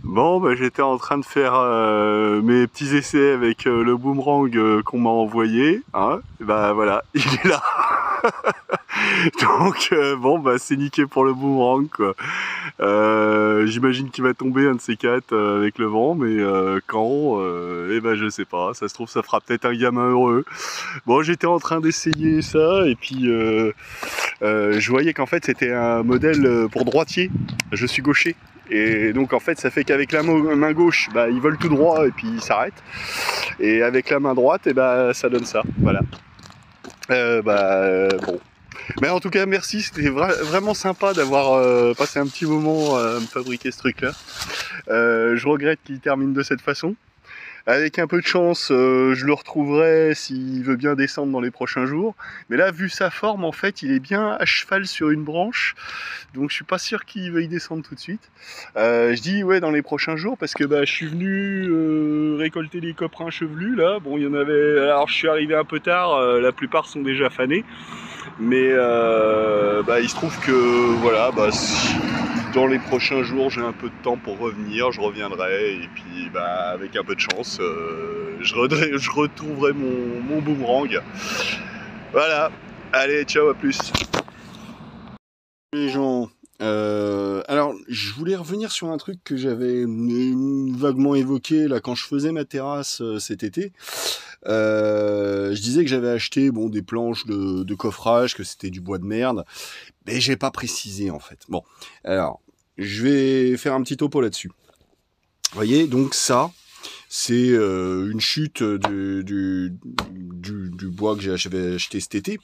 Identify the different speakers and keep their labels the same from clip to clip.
Speaker 1: Bon, bah, j'étais en train de faire mes petits essais avec le boomerang qu'on m'a envoyé, hein. Et bah voilà, il est là. Donc bon, bah c'est niqué pour le boomerang, quoi. J'imagine qu'il va tomber un de ces quatre avec le vent, mais quand, eh ben je sais pas. Ça se trouve, ça fera peut-être un gamin heureux. Bon, j'étais en train d'essayer ça, et puis je voyais qu'en fait c'était un modèle pour droitier. Je suis gaucher. Et donc en fait ça fait qu'avec la main gauche, bah, ils volent tout droit et puis ils s'arrêtent. Et avec la main droite, et bah, ça donne ça. Voilà. Bon. Mais en tout cas merci, c'était vraiment sympa d'avoir passé un petit moment à me fabriquer ce truc là. Je regrette qu'il termine de cette façon. Avec un peu de chance, je le retrouverai s'il veut bien descendre dans les prochains jours. Mais là, vu sa forme, en fait, il est bien à cheval sur une branche. Donc je suis pas sûr qu'il veuille descendre tout de suite. Je dis ouais dans les prochains jours parce que bah, je suis venu récolter les coprins chevelus là. Bon, il y en avait. Alors je suis arrivé un peu tard, la plupart sont déjà fanés. Mais bah, il se trouve que voilà, bah, si dans les prochains jours j'ai un peu de temps pour revenir, je reviendrai et puis bah, avec un peu de chance, je retrouverai mon boomerang. Voilà, allez, ciao, à plus. Les gens, alors je voulais revenir sur un truc que j'avais vaguement évoqué là quand je faisais ma terrasse cet été. Je disais que j'avais acheté des planches de coffrage, que c'était du bois de merde, mais j'ai pas précisé en fait. Bon, alors je vais faire un petit topo là-dessus. Vous voyez, donc ça, c'est une chute du bois que j'avais acheté cet été.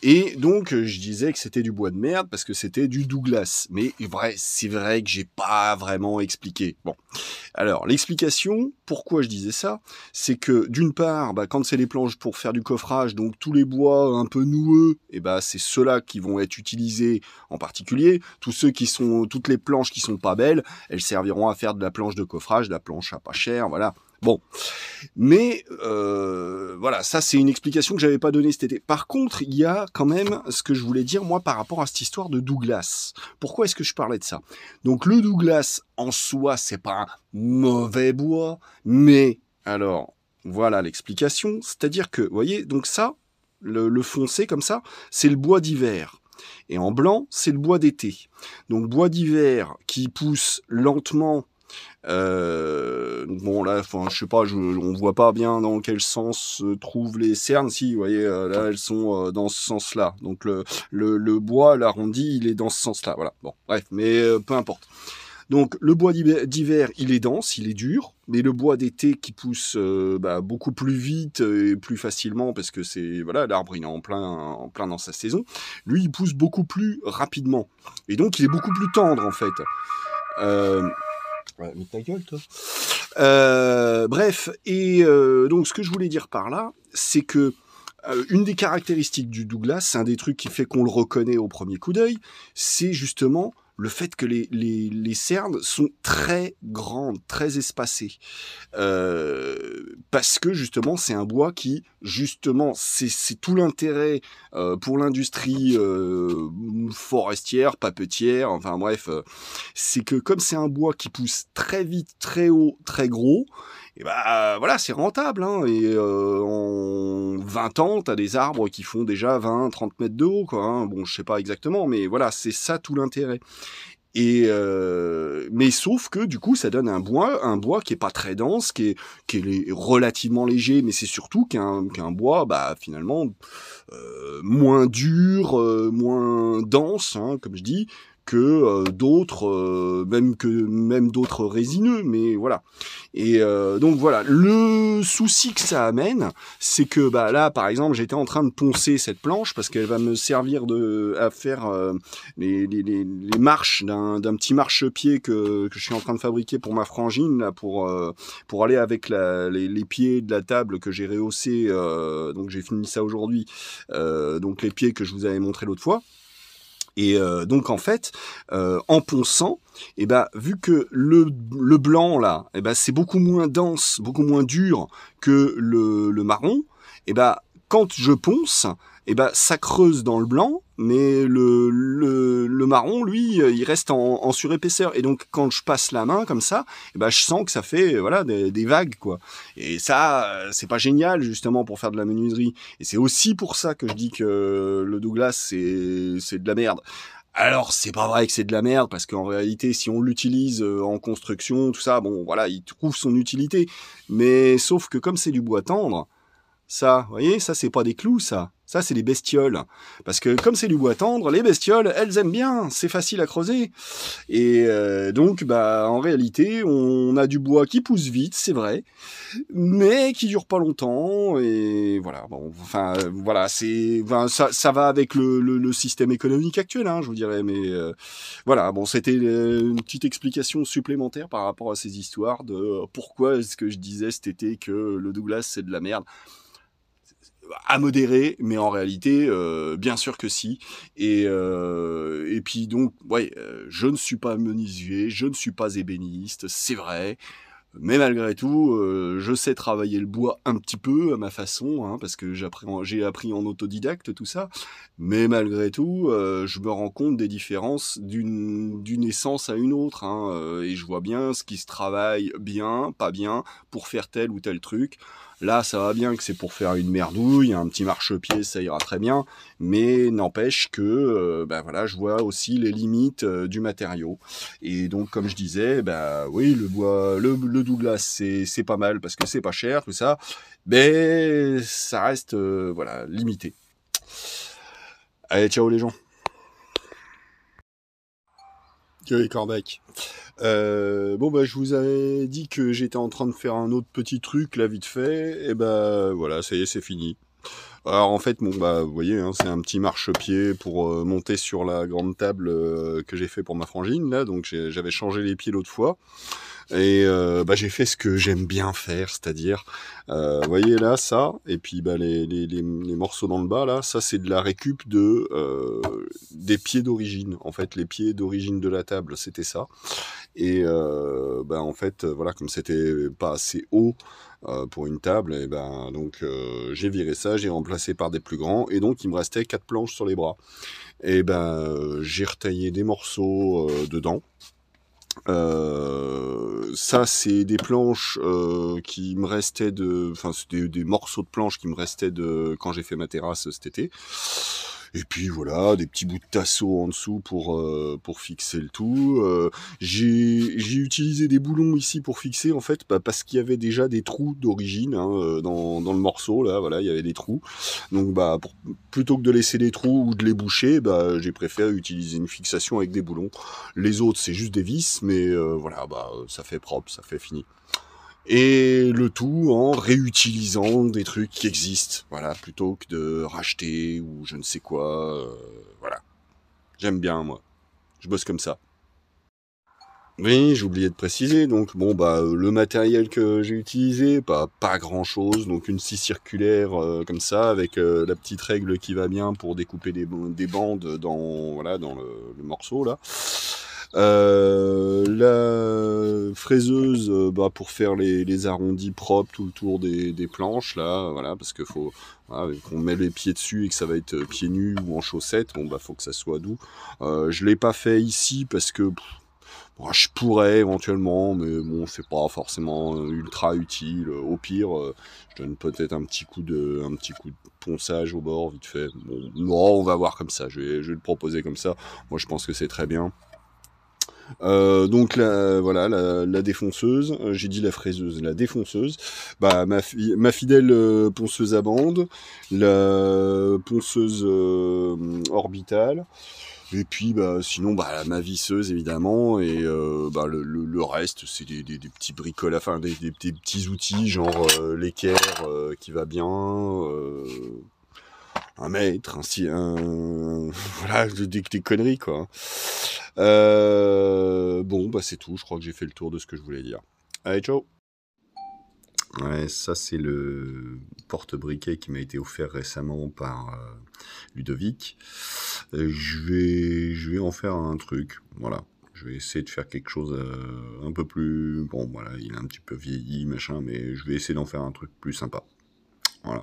Speaker 1: Et donc, je disais que c'était du bois de merde parce que c'était du Douglas. Mais c'est vrai que j'ai pas vraiment expliqué. Bon. Alors, l'explication, pourquoi je disais ça, c'est que d'une part, quand c'est les planches pour faire du coffrage, donc tous les bois un peu noueux, et c'est ceux-là qui vont être utilisés en particulier. Toutes les planches qui sont pas belles, elles serviront à faire de la planche de coffrage, de la planche à pas cher, voilà. Bon, mais voilà, ça c'est une explication que j'avais pas donnée cet été. Par contre, il y a quand même ce que je voulais dire moi par rapport à cette histoire de Douglas. Pourquoi est-ce que je parlais de ça? Donc le Douglas en soi, c'est pas un mauvais bois, mais alors voilà l'explication, c'est-à-dire que, vous voyez, donc ça, le foncé comme ça, c'est le bois d'hiver. Et en blanc, c'est le bois d'été. Donc bois d'hiver qui pousse lentement. Bon là, je sais pas, on voit pas bien dans quel sens se trouvent les cernes. Si, vous voyez, là elles sont dans ce sens-là. Donc le bois, l'arrondi, il est dans ce sens-là. Voilà. Bon, bref, mais peu importe. Donc le bois d'hiver, il est dense, il est dur, mais le bois d'été qui pousse beaucoup plus vite et plus facilement parce que c'est voilà, l'arbre il est en plein dans sa saison. Lui, il pousse beaucoup plus rapidement et donc il est beaucoup plus tendre en fait. Ouais, mais ta gueule, toi. Bref, et donc ce que je voulais dire par là, c'est que une des caractéristiques du Douglas, c'est un des trucs qui fait qu'on le reconnaît au premier coup d'œil, c'est justement le fait que les cernes sont très grandes, très espacées. Parce que justement, c'est un bois qui, justement, c'est tout l'intérêt pour l'industrie forestière, papetière, enfin bref, c'est que comme c'est un bois qui pousse très vite, très haut, très gros, et voilà, c'est rentable, hein, et en 20 ans, t'as des arbres qui font déjà 20-30 mètres de haut, quoi, hein. Bon, je sais pas exactement, mais voilà, c'est ça tout l'intérêt. Et mais sauf que du coup ça donne un bois qui est pas très dense, qui est relativement léger, mais c'est surtout qu'un bois finalement moins dur, moins dense, hein, comme je dis, que d'autres, même d'autres résineux, mais voilà. Et donc voilà, le souci que ça amène, c'est que là, par exemple, j'étais en train de poncer cette planche parce qu'elle va me servir à faire les marches d'un petit marchepied que je suis en train de fabriquer pour ma frangine là, pour aller avec les pieds de la table que j'ai rehaussé. Donc j'ai fini ça aujourd'hui. Donc les pieds que je vous avais montré l'autre fois. Et donc en fait, en ponçant, vu que le blanc là, c'est beaucoup moins dense, beaucoup moins dur que le marron, quand je ponce, ça creuse dans le blanc mais le marron, lui, il reste en surépaisseur. Et donc, quand je passe la main comme ça, eh ben, je sens que ça fait voilà des vagues, quoi. Et ça, c'est pas génial, justement, pour faire de la menuiserie. Et c'est aussi pour ça que je dis que le Douglas, c'est de la merde. Alors, c'est pas vrai que c'est de la merde, parce qu'en réalité, si on l'utilise en construction, tout ça, bon, voilà, il trouve son utilité. Mais sauf que comme c'est du bois tendre, ça, vous voyez, ça c'est pas des clous, ça. Ça c'est des bestioles. Parce que comme c'est du bois tendre, les bestioles, elles aiment bien, c'est facile à creuser. Et donc, bah, en réalité, on a du bois qui pousse vite, c'est vrai, mais qui dure pas longtemps. Et voilà, bon, enfin, voilà, ça va avec le système économique actuel, hein, je vous dirais. Mais voilà, bon, c'était une petite explication supplémentaire par rapport à ces histoires de pourquoi est-ce que je disais cet été que le Douglas c'est de la merde. À modérer, mais en réalité, bien sûr que si. Et puis donc, ouais, je ne suis pas menuisier, je ne suis pas ébéniste, c'est vrai. Mais malgré tout, je sais travailler le bois un petit peu à ma façon, hein, parce que j'ai appris en autodidacte tout ça. Mais malgré tout, je me rends compte des différences d'une essence à une autre, hein, et je vois bien ce qui se travaille bien, pas bien, pour faire tel ou tel truc. Là, ça va bien que c'est pour faire une merdouille, un petit marchepied, ça ira très bien. Mais n'empêche que, ben voilà, je vois aussi les limites du matériau. Et donc, comme je disais, bah oui, le bois, le Douglas, c'est pas mal parce que c'est pas cher, tout ça, mais ça reste, voilà, limité. Allez, ciao les gens. Ciao les corbecs. Bon bah je vous avais dit que j'étais en train de faire un autre petit truc là vite fait, et bah voilà, ça y est, c'est fini. Alors en fait, bon bah vous voyez, hein, c'est un petit marchepied pour monter sur la grande table que j'ai fait pour ma frangine là, donc j'avais changé les pieds l'autre fois. Et bah, j'ai fait ce que j'aime bien faire, c'est-à-dire, vous voyez là, ça, et puis bah, les morceaux dans le bas, là, ça c'est de la récup des pieds d'origine. En fait, les pieds d'origine de la table, c'était ça. Et bah, en fait, voilà, comme c'était pas assez haut pour une table, et ben donc j'ai viré ça, j'ai remplacé par des plus grands, et donc il me restait 4 planches sur les bras. Et ben j'ai retaillé des morceaux dedans. Ça, c'est des planches qui me restaient enfin, c'est des morceaux de planches qui me restaient de quand j'ai fait ma terrasse cet été. Et puis voilà, des petits bouts de tasseau en dessous pour fixer le tout. J'ai utilisé des boulons ici pour fixer, en fait, bah, parce qu'il y avait déjà des trous d'origine, hein, dans le morceau, là, voilà, il y avait des trous. Donc bah plutôt que de laisser des trous ou de les boucher, bah j'ai préféré utiliser une fixation avec des boulons. Les autres, c'est juste des vis, mais voilà, bah ça fait propre, ça fait fini. Et le tout en réutilisant des trucs qui existent, voilà, plutôt que de racheter ou je ne sais quoi, voilà. J'aime bien, moi. Je bosse comme ça. Oui, j'ai oublié de préciser, donc bon bah le matériel que j'ai utilisé, pas grand chose, donc une scie circulaire comme ça, avec la petite règle qui va bien pour découper des bandes dans le morceau là. La fraiseuse bah, pour faire les arrondis propres tout le tour des planches là, voilà, parce que faut voilà, qu'on met les pieds dessus et que ça va être pieds nus ou en chaussettes, bon bah faut que ça soit doux. Je l'ai pas fait ici parce que bon, je pourrais éventuellement, mais bon, c'est pas forcément ultra utile. Au pire, je donne peut-être un petit coup de ponçage au bord, vite fait. Bon, non, on va voir comme ça. Je vais le proposer comme ça. Moi, je pense que c'est très bien. Donc voilà, la défonceuse, j'ai dit la fraiseuse, la défonceuse, bah ma fidèle ponceuse à bande, la ponceuse orbitale, et puis bah sinon bah ma visseuse évidemment, et bah le reste c'est des petits bricolages, enfin des petits outils genre l'équerre qui va bien, un mètre, voilà, des conneries quoi. Bon bah c'est tout, je crois que j'ai fait le tour de ce que je voulais dire. Allez, ciao. Ouais, ça c'est le porte-briquet qui m'a été offert récemment par Ludovic. Je vais en faire un truc, voilà. Je vais essayer de faire quelque chose un peu plus... Bon, voilà, il est un petit peu vieilli, machin, mais je vais essayer d'en faire un truc plus sympa.